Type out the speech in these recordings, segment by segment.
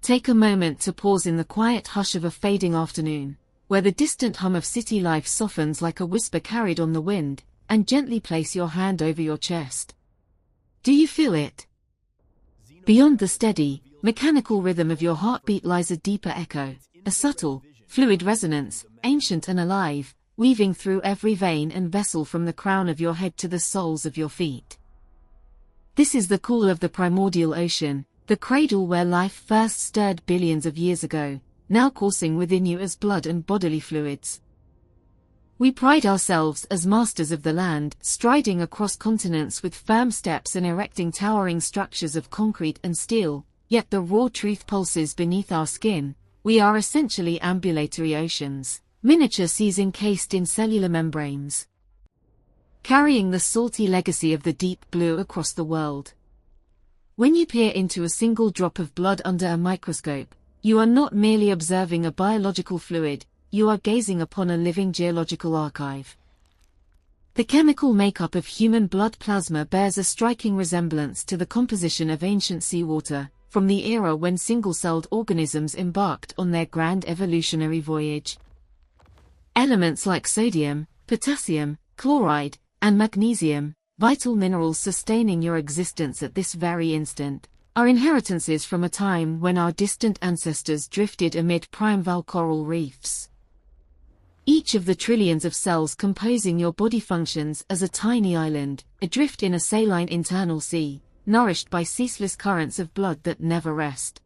Take a moment to pause in the quiet hush of a fading afternoon, where the distant hum of city life softens like a whisper carried on the wind, and gently place your hand over your chest. Do you feel it? Beyond the steady, mechanical rhythm of your heartbeat lies a deeper echo, a subtle, fluid resonance, ancient and alive, weaving through every vein and vessel from the crown of your head to the soles of your feet. This is the call of the primordial ocean, the cradle where life first stirred billions of years ago, now coursing within you as blood and bodily fluids. We pride ourselves as masters of the land, striding across continents with firm steps and erecting towering structures of concrete and steel, yet the raw truth pulses beneath our skin. We are essentially ambulatory oceans, miniature seas encased in cellular membranes, carrying the salty legacy of the deep blue across the world. When you peer into a single drop of blood under a microscope, you are not merely observing a biological fluid, you are gazing upon a living geological archive. The chemical makeup of human blood plasma bears a striking resemblance to the composition of ancient seawater, from the era when single-celled organisms embarked on their grand evolutionary voyage. Elements like sodium, potassium, chloride, and magnesium, vital minerals sustaining your existence at this very instant, are inheritances from a time when our distant ancestors drifted amid primeval coral reefs. Each of the trillions of cells composing your body functions as a tiny island, adrift in a saline internal sea, nourished by ceaseless currents of blood that never rest.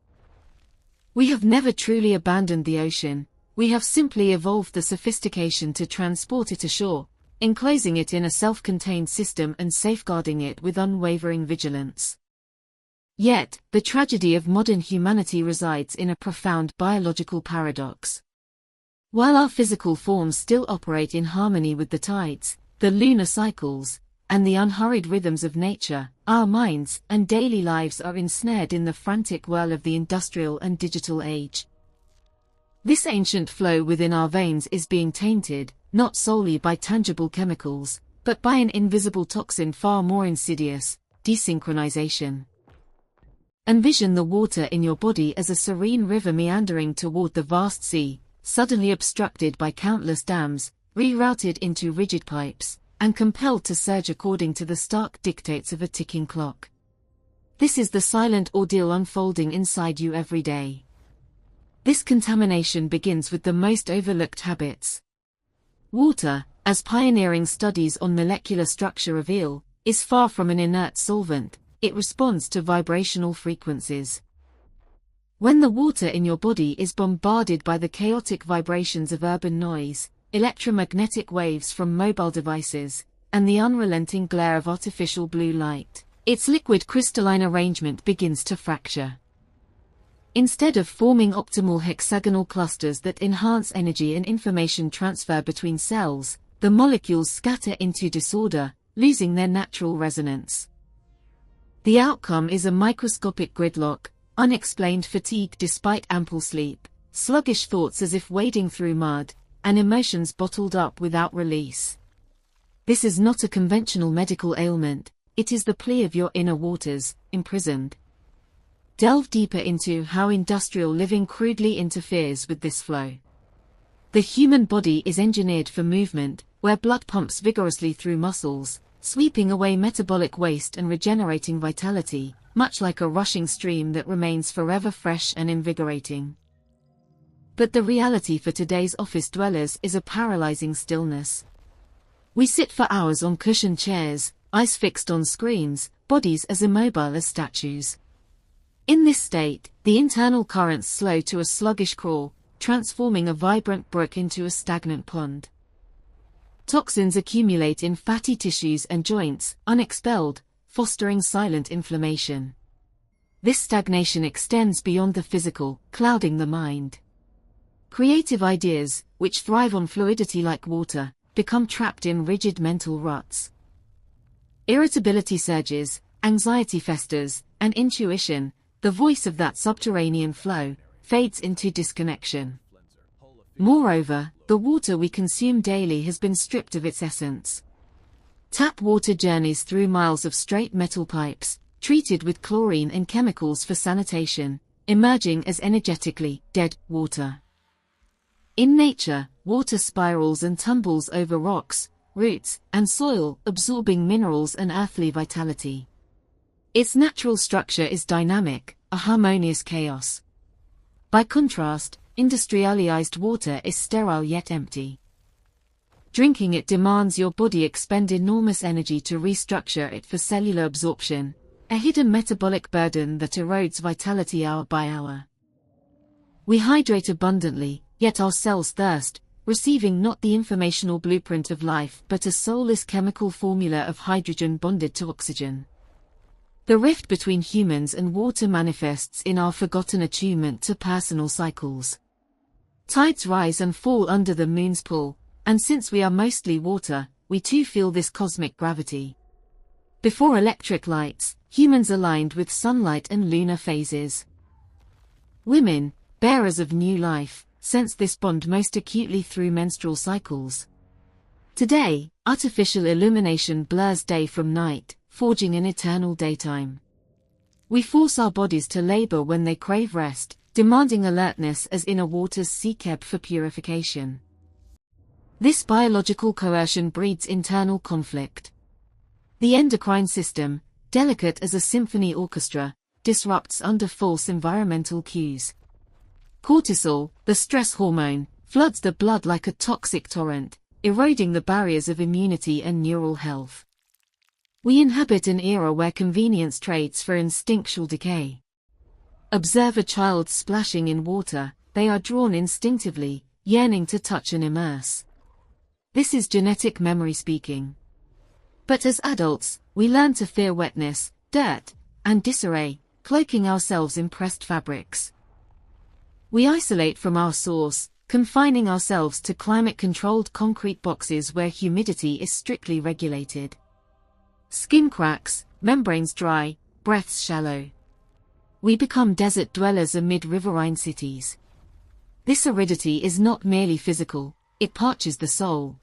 We have never truly abandoned the ocean, we have simply evolved the sophistication to transport it ashore, enclosing it in a self-contained system and safeguarding it with unwavering vigilance. Yet, the tragedy of modern humanity resides in a profound biological paradox. While our physical forms still operate in harmony with the tides, the lunar cycles, and the unhurried rhythms of nature, our minds and daily lives are ensnared in the frantic whirl of the industrial and digital age. This ancient flow within our veins is being tainted, not solely by tangible chemicals, but by an invisible toxin far more insidious: desynchronization. Envision the water in your body as a serene river meandering toward the vast sea, suddenly obstructed by countless dams, rerouted into rigid pipes, and compelled to surge according to the stark dictates of a ticking clock. This is the silent ordeal unfolding inside you every day. This contamination begins with the most overlooked habits. Water, as pioneering studies on molecular structure reveal, is far from an inert solvent. It responds to vibrational frequencies. When the water in your body is bombarded by the chaotic vibrations of urban noise, electromagnetic waves from mobile devices, and the unrelenting glare of artificial blue light, its liquid crystalline arrangement begins to fracture. Instead of forming optimal hexagonal clusters that enhance energy and information transfer between cells, the molecules scatter into disorder, losing their natural resonance. The outcome is a microscopic gridlock, unexplained fatigue despite ample sleep, sluggish thoughts as if wading through mud, and emotions bottled up without release. This is not a conventional medical ailment, it is the plea of your inner waters, imprisoned. Delve deeper into how industrial living crudely interferes with this flow. The human body is engineered for movement, where blood pumps vigorously through muscles, sweeping away metabolic waste and regenerating vitality, much like a rushing stream that remains forever fresh and invigorating. But the reality for today's office dwellers is a paralyzing stillness. We sit for hours on cushioned chairs, eyes fixed on screens, bodies as immobile as statues. In this state, the internal currents slow to a sluggish crawl, transforming a vibrant brook into a stagnant pond. Toxins accumulate in fatty tissues and joints, unexpelled, fostering silent inflammation. This stagnation extends beyond the physical, clouding the mind. Creative ideas, which thrive on fluidity like water, become trapped in rigid mental ruts. Irritability surges, anxiety festers, and intuition, the voice of that subterranean flow, fades into disconnection. Moreover, the water we consume daily has been stripped of its essence. Tap water journeys through miles of straight metal pipes, treated with chlorine and chemicals for sanitation, emerging as energetically dead water. In nature, water spirals and tumbles over rocks, roots, and soil, absorbing minerals and earthly vitality. Its natural structure is dynamic, a harmonious chaos. By contrast, industrialized water is sterile yet empty. Drinking it demands your body expend enormous energy to restructure it for cellular absorption, a hidden metabolic burden that erodes vitality hour by hour. We hydrate abundantly, yet our cells thirst, receiving not the informational blueprint of life but a soulless chemical formula of hydrogen bonded to oxygen. The rift between humans and water manifests in our forgotten attunement to personal cycles. Tides rise and fall under the moon's pull, and since we are mostly water, we too feel this cosmic gravity. Before electric lights, humans aligned with sunlight and lunar phases. Women, bearers of new life, sense this bond most acutely through menstrual cycles. Today, artificial illumination blurs day from night, forging an eternal daytime. We force our bodies to labor when they crave rest, demanding alertness as inner waters seek ebb for purification. This biological coercion breeds internal conflict. The endocrine system, delicate as a symphony orchestra, disrupts under false environmental cues. Cortisol, the stress hormone, floods the blood like a toxic torrent, eroding the barriers of immunity and neural health. We inhabit an era where convenience trades for instinctual decay. Observe a child splashing in water, they are drawn instinctively, yearning to touch and immerse. This is genetic memory speaking. But as adults, we learn to fear wetness, dirt, and disarray, cloaking ourselves in pressed fabrics. We isolate from our source, confining ourselves to climate-controlled concrete boxes where humidity is strictly regulated. Skin cracks, membranes dry, breaths shallow. We become desert dwellers amid riverine cities. This aridity is not merely physical, it parches the soul.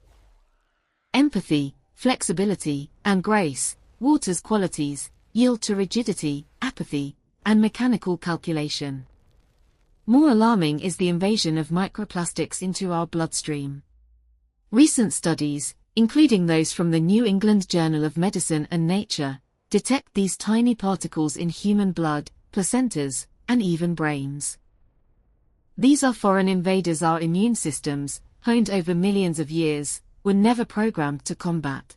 Empathy, flexibility, and grace, water's qualities, yield to rigidity, apathy, and mechanical calculation. More alarming is the invasion of microplastics into our bloodstream. Recent studies, including those from the New England Journal of Medicine and Nature, detect these tiny particles in human blood, placentas, and even brains. These are foreign invaders our immune systems, honed over millions of years, were never programmed to combat.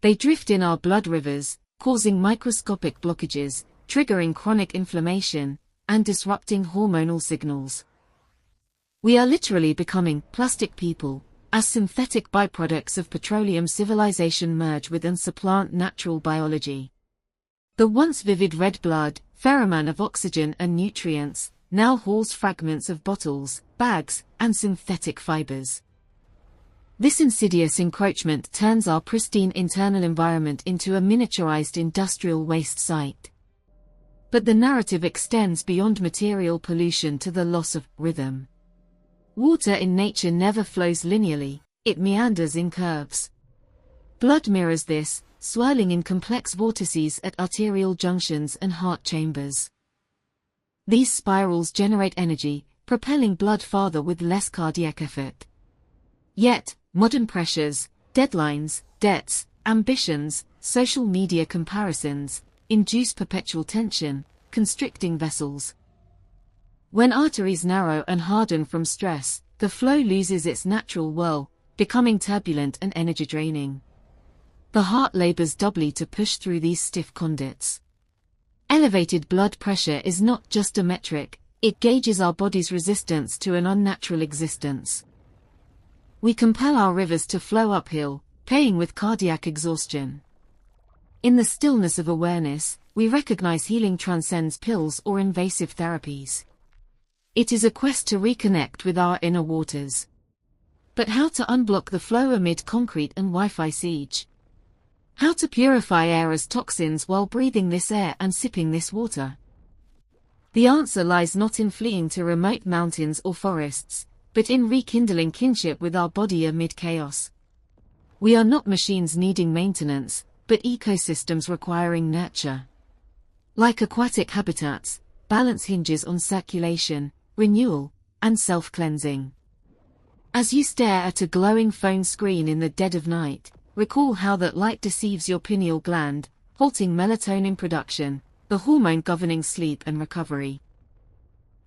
They drift in our blood rivers, causing microscopic blockages, triggering chronic inflammation, and disrupting hormonal signals. We are literally becoming plastic people, as synthetic byproducts of petroleum civilization merge with and supplant natural biology. The once vivid red blood, pheromone of oxygen and nutrients, now hauls fragments of bottles, bags, and synthetic fibers. This insidious encroachment turns our pristine internal environment into a miniaturized industrial waste site. But the narrative extends beyond material pollution to the loss of rhythm. Water in nature never flows linearly, it meanders in curves. Blood mirrors this, swirling in complex vortices at arterial junctions and heart chambers. These spirals generate energy, propelling blood farther with less cardiac effort. Yet, modern pressures, deadlines, debts, ambitions, social media comparisons, induce perpetual tension, constricting vessels. When arteries narrow and harden from stress, the flow loses its natural whirl, becoming turbulent and energy draining. The heart labors doubly to push through these stiff conduits. Elevated blood pressure is not just a metric, it gauges our body's resistance to an unnatural existence. We compel our rivers to flow uphill, paying with cardiac exhaustion. In the stillness of awareness, we recognize healing transcends pills or invasive therapies. It is a quest to reconnect with our inner waters. But how to unblock the flow amid concrete and Wi-Fi siege? How to purify air as toxins while breathing this air and sipping this water? The answer lies not in fleeing to remote mountains or forests, but in rekindling kinship with our body amid chaos. We are not machines needing maintenance, but ecosystems requiring nurture. Like aquatic habitats, balance hinges on circulation, renewal, and self-cleansing. As you stare at a glowing phone screen in the dead of night, recall how that light deceives your pineal gland, halting melatonin production, the hormone governing sleep and recovery.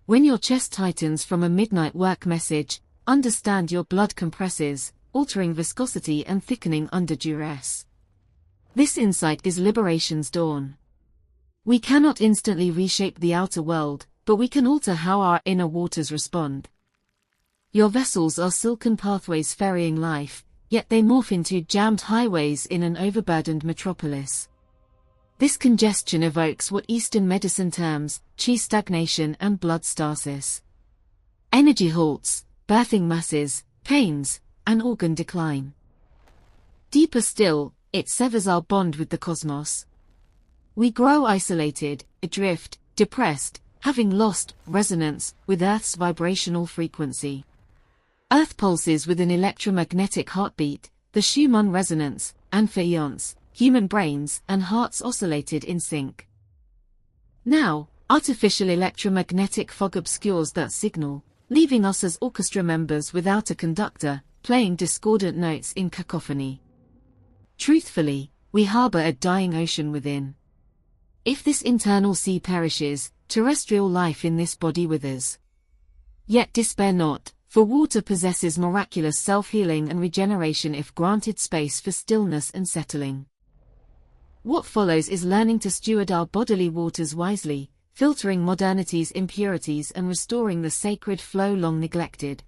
When your chest tightens from a midnight work message, understand your blood compresses, altering viscosity and thickening under duress. This insight is liberation's dawn. We cannot instantly reshape the outer world, but we can alter how our inner waters respond. Your vessels are silken pathways ferrying life, yet they morph into jammed highways in an overburdened metropolis. This congestion evokes what Eastern medicine terms chi stagnation and blood stasis. Energy halts, birthing masses, pains, and organ decline. Deeper still, it severs our bond with the cosmos. We grow isolated, adrift, depressed, having lost resonance with Earth's vibrational frequency. Earth pulses with an electromagnetic heartbeat, the Schumann resonance, and for eons, human brains and hearts oscillated in sync. Now, artificial electromagnetic fog obscures that signal, leaving us as orchestra members without a conductor, playing discordant notes in cacophony. Truthfully, we harbor a dying ocean within. If this internal sea perishes, terrestrial life in this body withers. Yet despair not, for water possesses miraculous self-healing and regeneration if granted space for stillness and settling. What follows is learning to steward our bodily waters wisely, filtering modernity's impurities and restoring the sacred flow long neglected.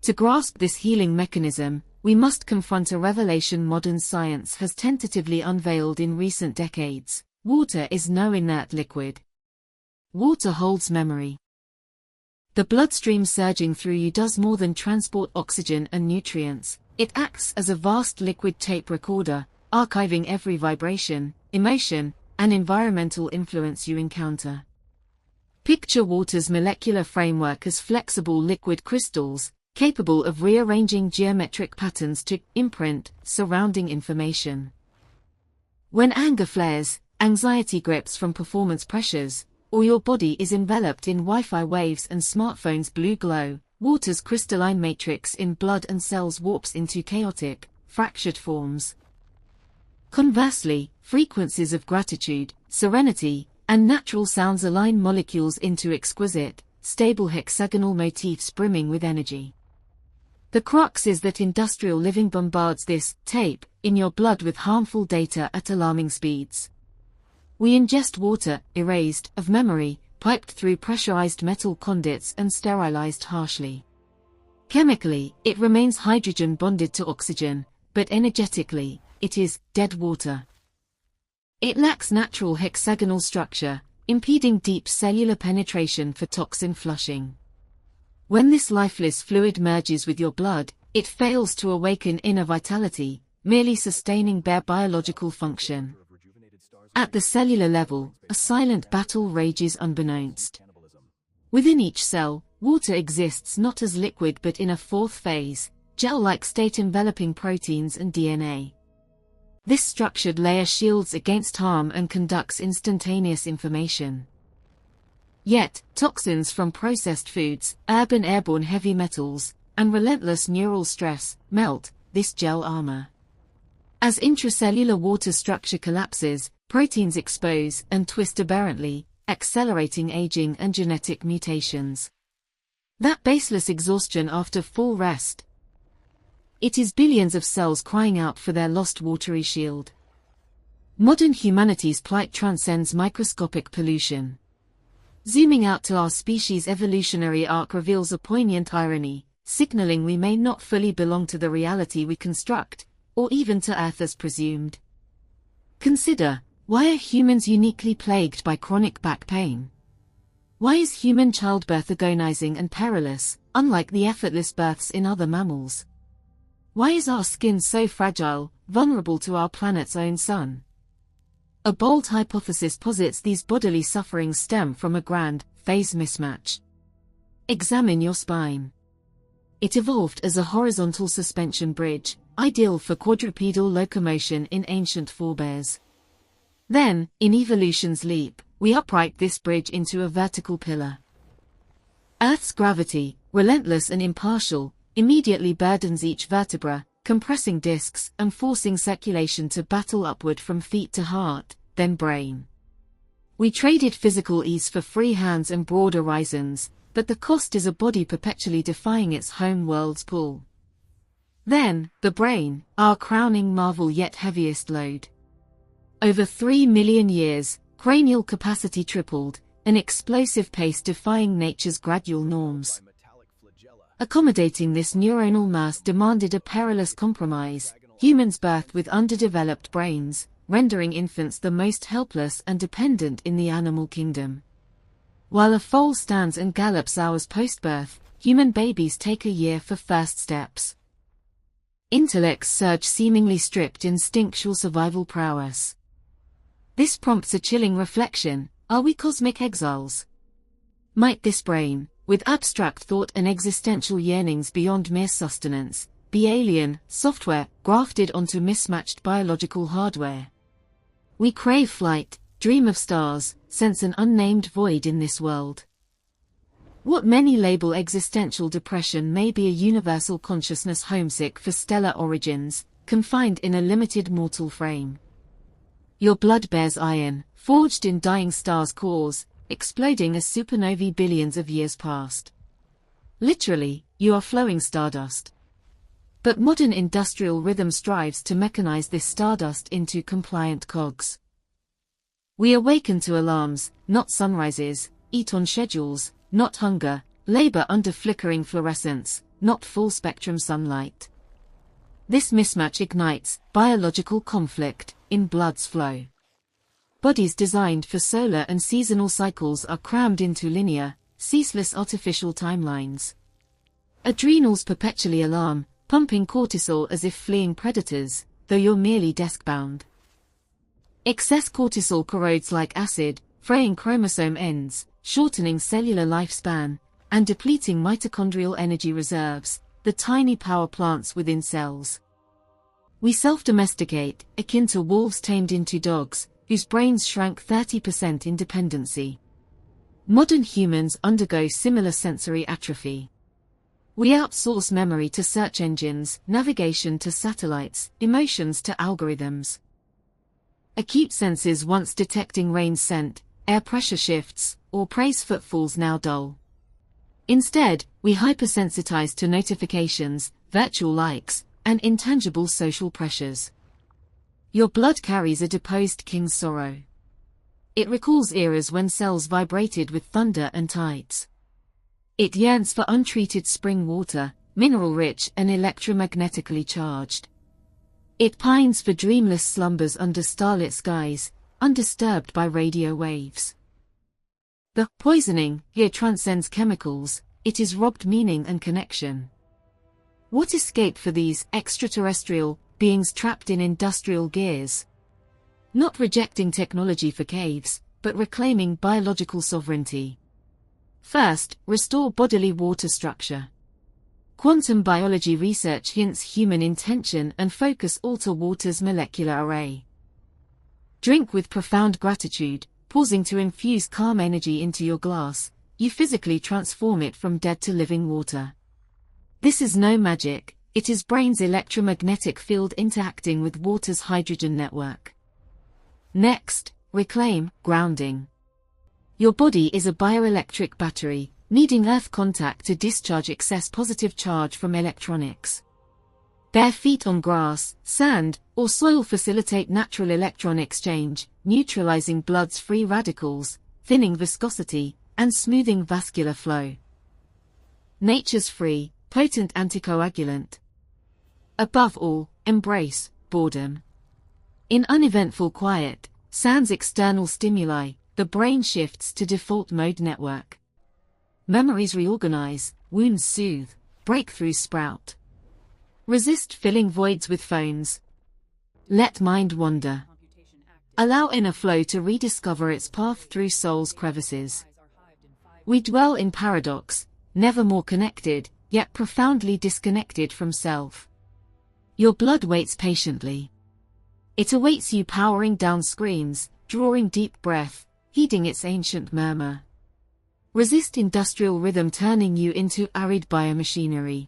To grasp this healing mechanism, we must confront a revelation modern science has tentatively unveiled in recent decades. Water is no inert liquid. Water holds memory. The bloodstream surging through you does more than transport oxygen and nutrients. It acts as a vast liquid tape recorder, archiving every vibration, emotion, and environmental influence you encounter. Picture water's molecular framework as flexible liquid crystals, capable of rearranging geometric patterns to imprint surrounding information. When anger flares, anxiety grips from performance pressures, or your body is enveloped in Wi-Fi waves and smartphone's blue glow, water's crystalline matrix in blood and cells warps into chaotic, fractured forms. Conversely, frequencies of gratitude, serenity, and natural sounds align molecules into exquisite, stable hexagonal motifs brimming with energy. The crux is that industrial living bombards this tape in your blood with harmful data at alarming speeds. We ingest water, erased of memory, piped through pressurized metal conduits and sterilized harshly. Chemically, it remains hydrogen bonded to oxygen, but energetically, it is dead water. It lacks natural hexagonal structure, impeding deep cellular penetration for toxin flushing. When this lifeless fluid merges with your blood, it fails to awaken inner vitality, merely sustaining bare biological function. At the cellular level, a silent battle rages unbeknownst. Within each cell, water exists not as liquid but in a fourth phase, gel-like state enveloping proteins and DNA. This structured layer shields against harm and conducts instantaneous information. Yet, toxins from processed foods, urban airborne heavy metals, and relentless neural stress melt this gel armor. As intracellular water structure collapses, proteins expose and twist aberrantly, accelerating aging and genetic mutations. That baseless exhaustion after full rest. It is billions of cells crying out for their lost watery shield. Modern humanity's plight transcends microscopic pollution. Zooming out to our species' evolutionary arc reveals a poignant irony, signaling we may not fully belong to the reality we construct, or even to Earth as presumed. Consider, why are humans uniquely plagued by chronic back pain? Why is human childbirth agonizing and perilous, unlike the effortless births in other mammals? Why is our skin so fragile, vulnerable to our planet's own sun? A bold hypothesis posits these bodily sufferings stem from a grand, phase mismatch. Examine your spine. It evolved as a horizontal suspension bridge, ideal for quadrupedal locomotion in ancient forebears. Then, in evolution's leap, we upright this bridge into a vertical pillar. Earth's gravity, relentless and impartial, immediately burdens each vertebra, compressing discs and forcing circulation to battle upward from feet to heart, then brain. We traded physical ease for free hands and broad horizons, but the cost is a body perpetually defying its home world's pull. Then, the brain, our crowning marvel yet heaviest load. Over 3 million years, cranial capacity tripled, an explosive pace defying nature's gradual norms. Accommodating this neuronal mass demanded a perilous compromise, humans birthed with underdeveloped brains, rendering infants the most helpless and dependent in the animal kingdom. While a foal stands and gallops hours post-birth, human babies take a year for first steps. Intellects surge seemingly stripped instinctual survival prowess. This prompts a chilling reflection: are we cosmic exiles? Might this brain, with abstract thought and existential yearnings beyond mere sustenance, be alien software grafted onto mismatched biological hardware? We crave flight, dream of stars, sense an unnamed void in this world. What many label existential depression may be a universal consciousness homesick for stellar origins, confined in a limited mortal frame. Your blood bears iron, forged in dying stars' cores, exploding as supernovae billions of years past. Literally, you are flowing stardust. But modern industrial rhythm strives to mechanize this stardust into compliant cogs. We awaken to alarms, not sunrises, eat on schedules, not hunger, labor under flickering fluorescence, not full-spectrum sunlight. This mismatch ignites biological conflict in blood's flow. Bodies designed for solar and seasonal cycles are crammed into linear, ceaseless artificial timelines. Adrenals perpetually alarm, pumping cortisol as if fleeing predators, though you're merely desk-bound. Excess cortisol corrodes like acid, fraying chromosome ends, shortening cellular lifespan, and depleting mitochondrial energy reserves, the tiny power plants within cells. We self-domesticate, akin to wolves tamed into dogs, whose brains shrank 30% in dependency. Modern humans undergo similar sensory atrophy. We outsource memory to search engines, navigation to satellites, emotions to algorithms. Acute senses once detecting rain scent, air pressure shifts, or praise footfalls now dull. Instead, we hypersensitize to notifications, virtual likes, and intangible social pressures. Your blood carries a deposed king's sorrow. It recalls eras when cells vibrated with thunder and tides. It yearns for untreated spring water, mineral-rich and electromagnetically charged. It pines for dreamless slumbers under starlit skies, undisturbed by radio waves. The poisoning here transcends chemicals, it is robbed meaning and connection. What escape for these extraterrestrial beings trapped in industrial gears? Not rejecting technology for caves, but reclaiming biological sovereignty. First, restore bodily water structure. Quantum biology research hints human intention and focus alter water's molecular array. Drink with profound gratitude, pausing to infuse calm energy into your glass, you physically transform it from dead to living water. This is no magic, it is brain's electromagnetic field interacting with water's hydrogen network. Next, reclaim grounding. Your body is a bioelectric battery, needing earth contact to discharge excess positive charge from electronics. Bare feet on grass, sand, or soil facilitate natural electron exchange, neutralizing blood's free radicals, thinning viscosity, and smoothing vascular flow. Nature's free, potent anticoagulant. Above all, embrace boredom. In uneventful quiet, sans external stimuli, the brain shifts to default mode network. Memories reorganize, wounds soothe, breakthroughs sprout. Resist filling voids with phones. Let mind wander. Allow inner flow to rediscover its path through soul's crevices. We dwell in paradox, never more connected, yet profoundly disconnected from self. Your blood waits patiently. It awaits you powering down screens, drawing deep breath, heeding its ancient murmur. Resist industrial rhythm turning you into arid biomachinery.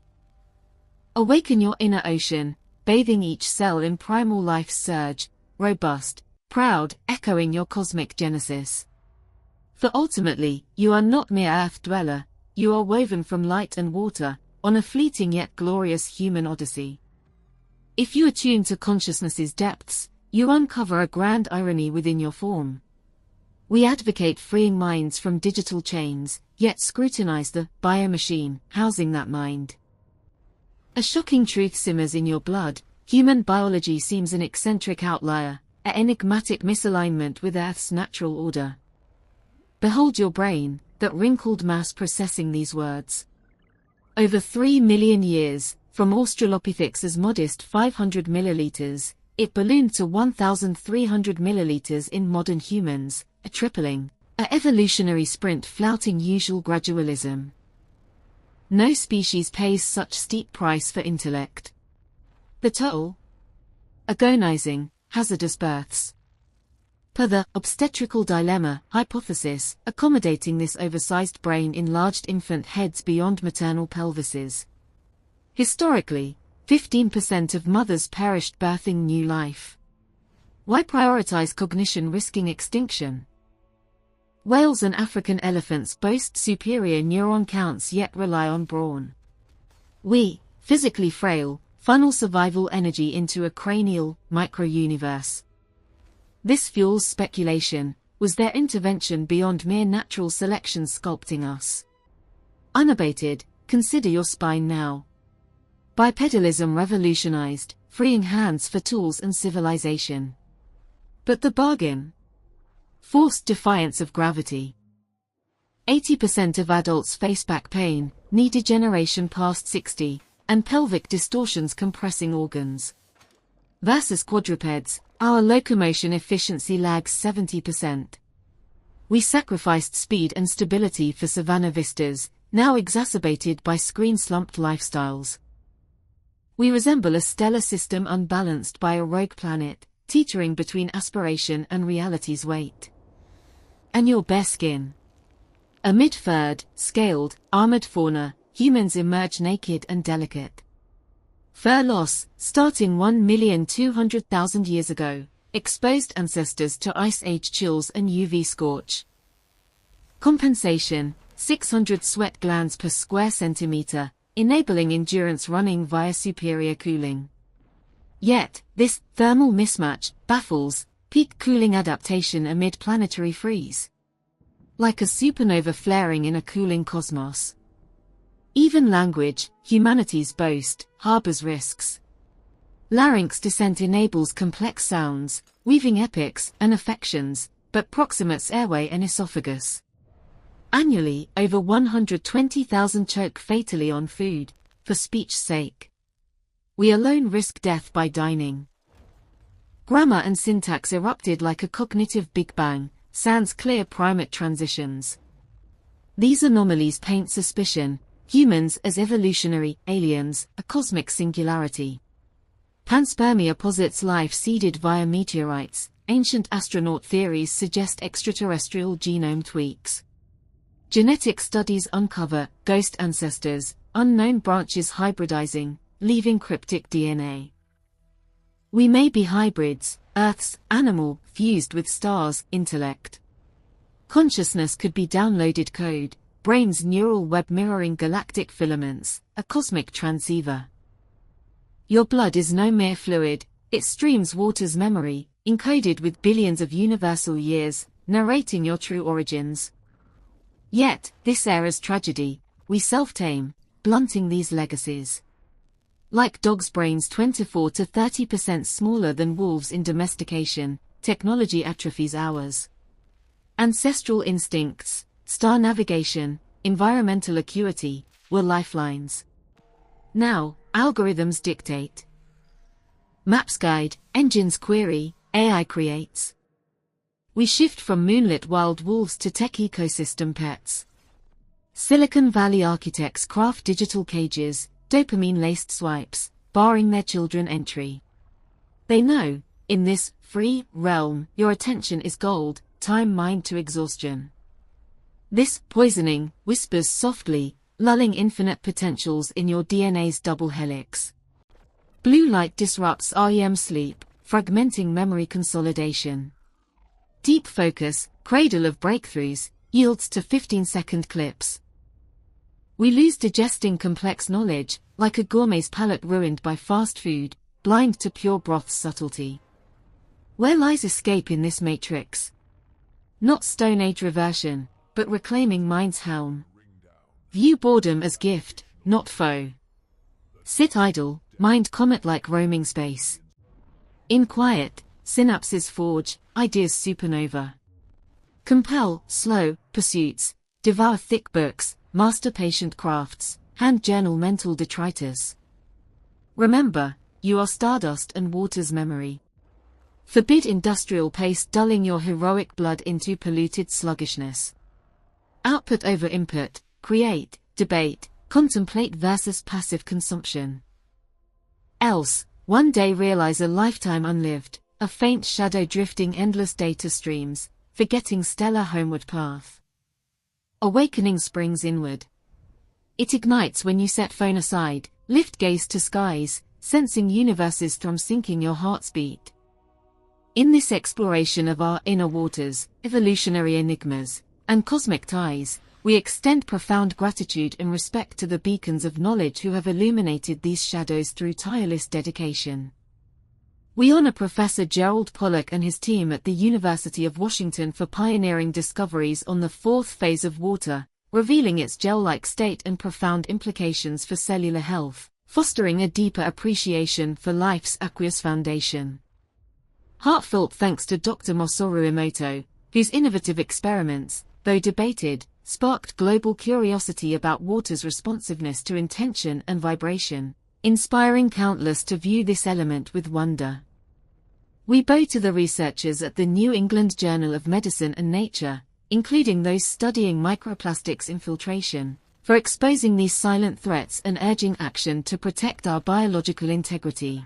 Awaken your inner ocean, bathing each cell in primal life's surge, robust, proud, echoing your cosmic genesis. For ultimately, you are not mere earth dweller, you are woven from light and water, on a fleeting yet glorious human odyssey. If you attune to consciousness's depths, you uncover a grand irony within your form. We advocate freeing minds from digital chains, yet scrutinize the biomachine housing that mind. A shocking truth simmers in your blood: human biology seems an eccentric outlier, an enigmatic misalignment with Earth's natural order. Behold your brain, that wrinkled mass processing these words. Over 3 million years, from Australopithecus as modest 500 milliliters, it ballooned to 1,300 milliliters in modern humans, a tripling, a evolutionary sprint flouting usual gradualism. No species pays such steep price for intellect. The toll? Agonizing, hazardous births. Per the obstetrical dilemma hypothesis, accommodating this oversized brain enlarged infant heads beyond maternal pelvises. Historically, 15% of mothers perished birthing new life. Why prioritize cognition risking extinction? Whales and African elephants boast superior neuron counts yet rely on brawn. We, physically frail, funnel survival energy into a cranial, micro-universe. This fuels speculation: was their intervention beyond mere natural selection sculpting us? Unabated, consider your spine now. Bipedalism revolutionized, freeing hands for tools and civilization. But the bargain? Forced defiance of gravity. 80% of adults face back pain, knee degeneration past 60, and pelvic distortions compressing organs. Versus quadrupeds, our locomotion efficiency lags 70%. We sacrificed speed and stability for savanna vistas, now exacerbated by screen-slumped lifestyles. We resemble a stellar system unbalanced by a rogue planet, teetering between aspiration and reality's weight. And your bare skin. Amid furred, scaled, armored fauna, humans emerge naked and delicate. Fur loss, starting 1,200,000 years ago, exposed ancestors to ice age chills and UV scorch. Compensation, 600 sweat glands per square centimeter, enabling endurance running via superior cooling. Yet, this thermal mismatch baffles peak cooling adaptation amid planetary freeze. Like a supernova flaring in a cooling cosmos. Even language, humanity's boast, harbors risks. Larynx descent enables complex sounds, weaving epics and affections, but proximates airway and esophagus. Annually, over 120,000 choke fatally on food, for speech's sake. We alone risk death by dining. Grammar and syntax erupted like a cognitive Big Bang, sans clear primate transitions. These anomalies paint suspicion: humans as evolutionary aliens, a cosmic singularity. Panspermia posits life seeded via meteorites. Ancient astronaut theories suggest extraterrestrial genome tweaks. Genetic studies uncover ghost ancestors, unknown branches hybridizing, leaving cryptic DNA. We may be hybrids, Earth's animal fused with stars' intellect. Consciousness could be downloaded code, brain's neural web mirroring galactic filaments, a cosmic transceiver. Your blood is no mere fluid, it streams water's memory, encoded with billions of universal years, narrating your true origins. Yet, this era's tragedy, we self-tame, blunting these legacies. Like dogs' brains 24 to 30% smaller than wolves in domestication, technology atrophies ours. Ancestral instincts, star navigation, environmental acuity, were lifelines. Now, algorithms dictate. Maps guide, engines query, AI creates. We shift from moonlit wild wolves to tech ecosystem pets. Silicon Valley architects craft digital cages, dopamine-laced swipes, barring their children entry. They know, in this free realm, your attention is gold, time mind to exhaustion. This poisoning whispers softly, lulling infinite potentials in your DNA's double helix. Blue light disrupts REM sleep, fragmenting memory consolidation. Deep focus, cradle of breakthroughs, yields to 15-second clips. We lose digesting complex knowledge, like a gourmet's palate ruined by fast food, blind to pure broth's subtlety. Where lies escape in this matrix? Not Stone Age reversion, but reclaiming mind's helm. View boredom as gift, not foe. Sit idle, mind comet-like roaming space. In quiet, synapses forge, ideas supernova. Compel, slow, pursuits, devour thick books, master patient crafts, hand journal mental detritus. Remember, you are stardust and water's memory. Forbid industrial pace dulling your heroic blood into polluted sluggishness. Output over input, create, debate, contemplate versus passive consumption. Else, one day realize a lifetime unlived, a faint shadow drifting endless data streams, forgetting stellar homeward path. Awakening springs inward. It ignites when you set phone aside, lift gaze to skies, sensing universes from sinking your heart's beat. In this exploration of our inner waters, evolutionary enigmas, and cosmic ties, we extend profound gratitude and respect to the beacons of knowledge who have illuminated these shadows through tireless dedication. We honor Professor Gerald Pollack and his team at the University of Washington for pioneering discoveries on the fourth phase of water, revealing its gel-like state and profound implications for cellular health, fostering a deeper appreciation for life's aqueous foundation. Heartfelt thanks to Dr. Masaru Emoto, whose innovative experiments, though debated, sparked global curiosity about water's responsiveness to intention and vibration, inspiring countless to view this element with wonder. We bow to the researchers at the New England Journal of Medicine and Nature, including those studying microplastics infiltration, for exposing these silent threats and urging action to protect our biological integrity.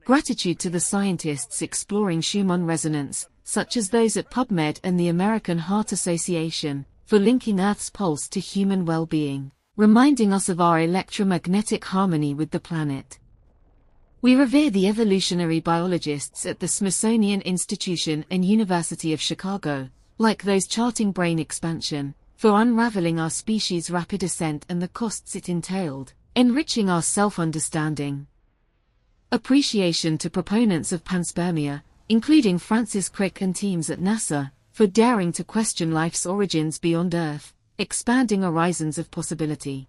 Gratitude to the scientists exploring Schumann resonance, such as those at PubMed and the American Heart Association, for linking Earth's pulse to human well-being, reminding us of our electromagnetic harmony with the planet. We revere the evolutionary biologists at the Smithsonian Institution and University of Chicago, like those charting brain expansion, for unraveling our species' rapid ascent and the costs it entailed, enriching our self-understanding. Appreciation to proponents of panspermia, including Francis Crick and teams at NASA, for daring to question life's origins beyond Earth, expanding horizons of possibility.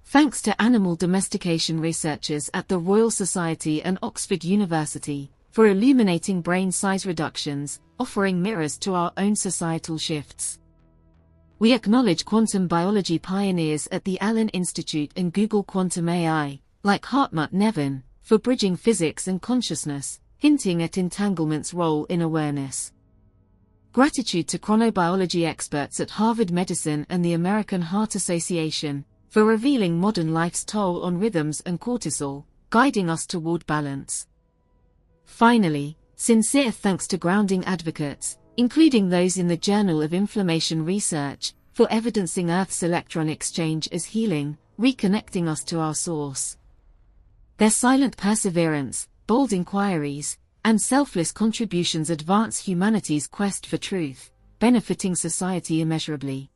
Thanks to animal domestication researchers at the Royal Society and Oxford University, for illuminating brain size reductions, offering mirrors to our own societal shifts. We acknowledge quantum biology pioneers at the Allen Institute and Google Quantum AI, like Hartmut Neven, for bridging physics and consciousness, hinting at entanglement's role in awareness. Gratitude to chronobiology experts at Harvard Medicine and the American Heart Association, for revealing modern life's toll on rhythms and cortisol, guiding us toward balance. Finally, sincere thanks to grounding advocates, including those in the Journal of Inflammation Research, for evidencing Earth's electron exchange as healing, reconnecting us to our source. Their silent perseverance, bold inquiries, and selfless contributions advance humanity's quest for truth, benefiting society immeasurably.